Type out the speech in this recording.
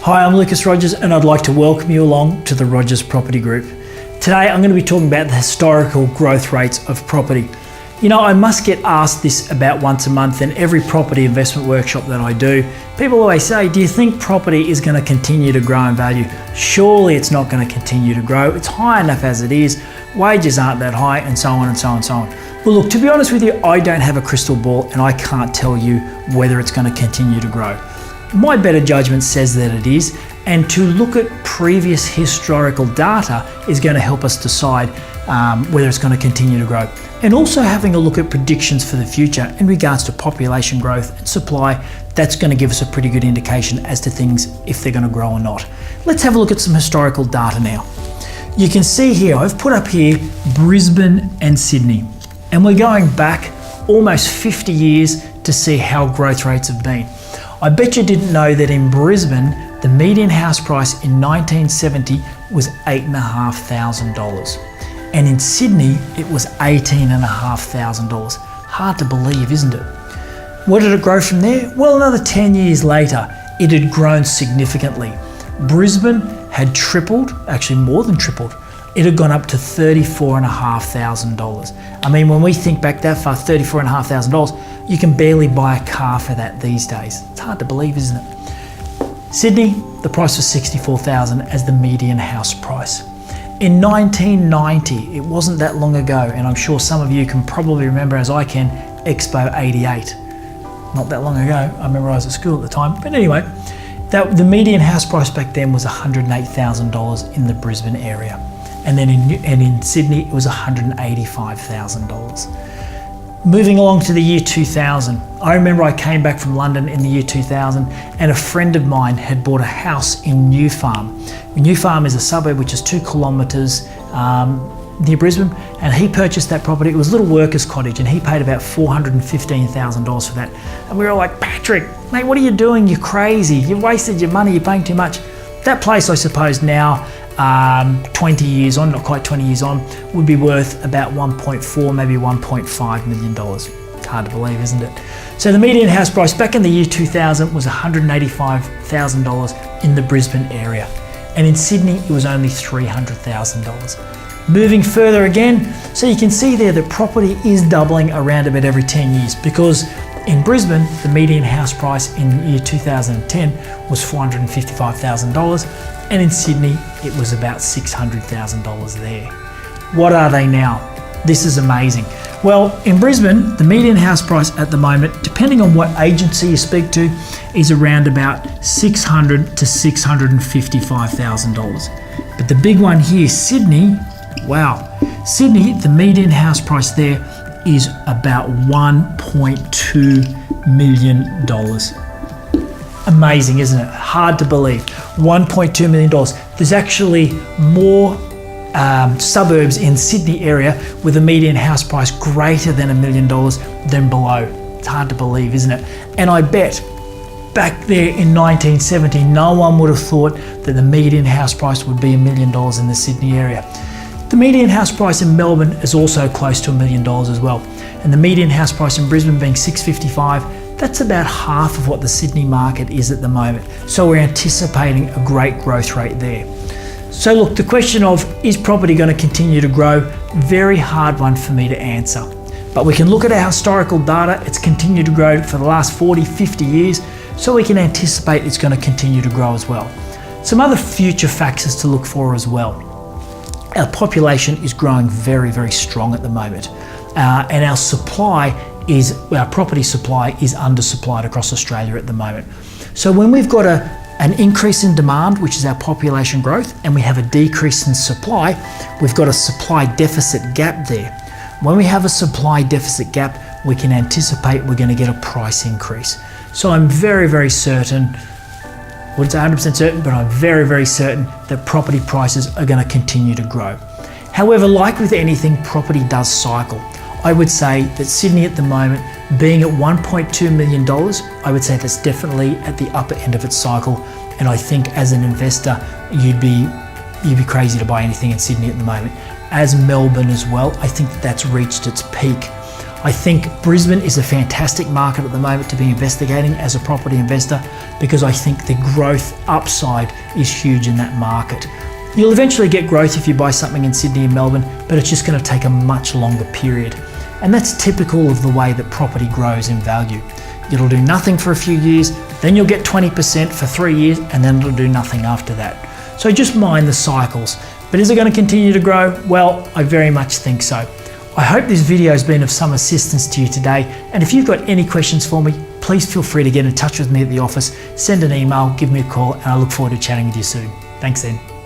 Hi, I'm Lucas Rogers and I'd like to welcome you along to the Rogers Property Group. Today I'm going to be talking about the historical growth rates of property. You know, I must get asked this about once a month in every property investment workshop that I do. People always say, do you think property is going to continue to grow in value? Surely it's not going to continue to grow. It's high enough as it is. Wages aren't that high, and so on and so on and so on. Well, look, to be honest with you, I don't have a crystal ball and I can't tell you whether it's going to continue to grow. My better judgment says that it is, and to look at previous historical data is going to help us decide whether it's going to continue to grow. And also having a look at predictions for the future in regards to population growth and supply, that's going to give us a pretty good indication as to things if they're going to grow or not. Let's have a look at some historical data now. You can see here, I've put up here Brisbane and Sydney, and we're going back almost 50 years to see how growth rates have been. I bet you didn't know that in Brisbane, the median house price in 1970 was $8,500. And in Sydney, it was $18,500. Hard to believe, isn't it? Where did it grow from there? Well, another 10 years later, it had grown significantly. Brisbane had tripled, actually more than tripled. It had gone up to $34,500. I mean, when we think back that far, $34,500, you can barely buy a car for that these days. It's hard to believe, isn't it? Sydney, the price was $64,000 as the median house price. In 1990, it wasn't that long ago, and I'm sure some of you can probably remember, as I can, Expo 88. Not that long ago. I remember I was at school at the time. But anyway, the median house price back then was $108,000 in the Brisbane area. And then in Sydney, it was $185,000. Moving along to the year 2000, I remember I came back from London in the year 2000 and a friend of mine had bought a house in New Farm. New Farm is a suburb which is 2 kilometres near Brisbane, and he purchased that property. It was a little workers' cottage and he paid about $415,000 for that. And we were like, Patrick, mate, what are you doing? You're crazy. You've wasted your money. You're paying too much. That place, I suppose now, 20 years on, not quite 20 years on, would be worth about 1.4, maybe $1.5 million. It's hard to believe, isn't it? So the median house price back in the year 2000 was $185,000 in the Brisbane area. And in Sydney, it was only $300,000. Moving further again, so you can see there that property is doubling around about every 10 years, because in Brisbane, the median house price in the year 2010 was $455,000, and in Sydney, it was about $600,000 there. What are they now? This is amazing. Well, in Brisbane, the median house price at the moment, depending on what agency you speak to, is around about $600,000 to $655,000. But the big one here, Sydney, wow. Sydney, the median house price there is about $1.2 million. Amazing, isn't it? Hard to believe. $1.2 million. There's actually more suburbs in Sydney area with a median house price greater than $1 million than below. It's hard to believe, isn't it? And I bet back there in 1970, no one would have thought that the median house price would be $1 million in the Sydney area. The median house price in Melbourne is also close to $1 million as well. And the median house price in Brisbane being $655,000, that's about half of what the Sydney market is at the moment. So we're anticipating a great growth rate there. So look, the question of, is property going to continue to grow? Very hard one for me to answer. But we can look at our historical data. It's continued to grow for the last 40, 50 years. So we can anticipate it's going to continue to grow as well. Some other future factors to look for as well. Our population is growing very, very strong at the moment. And our property supply is undersupplied across Australia at the moment. So when we've got an increase in demand, which is our population growth, and we have a decrease in supply, we've got a supply deficit gap there. When we have a supply deficit gap, we can anticipate we're going to get a price increase. So I'm very, very certain, well, it's 100% certain, but I'm very, very certain that property prices are going to continue to grow. However, like with anything, property does cycle. I would say that Sydney at the moment, being at $1.2 million, I would say that's definitely at the upper end of its cycle. And I think as an investor, you'd be crazy to buy anything in Sydney at the moment. As Melbourne as well, I think that's reached its peak. I think Brisbane is a fantastic market at the moment to be investigating as a property investor because I think the growth upside is huge in that market. You'll eventually get growth if you buy something in Sydney and Melbourne, but it's just going to take a much longer period. And that's typical of the way that property grows in value. It'll do nothing for a few years, then you'll get 20% for 3 years, and then it'll do nothing after that. So just mind the cycles. But is it going to continue to grow? Well, I very much think so. I hope this video has been of some assistance to you today. And if you've got any questions for me, please feel free to get in touch with me at the office, send an email, give me a call, and I look forward to chatting with you soon. Thanks then.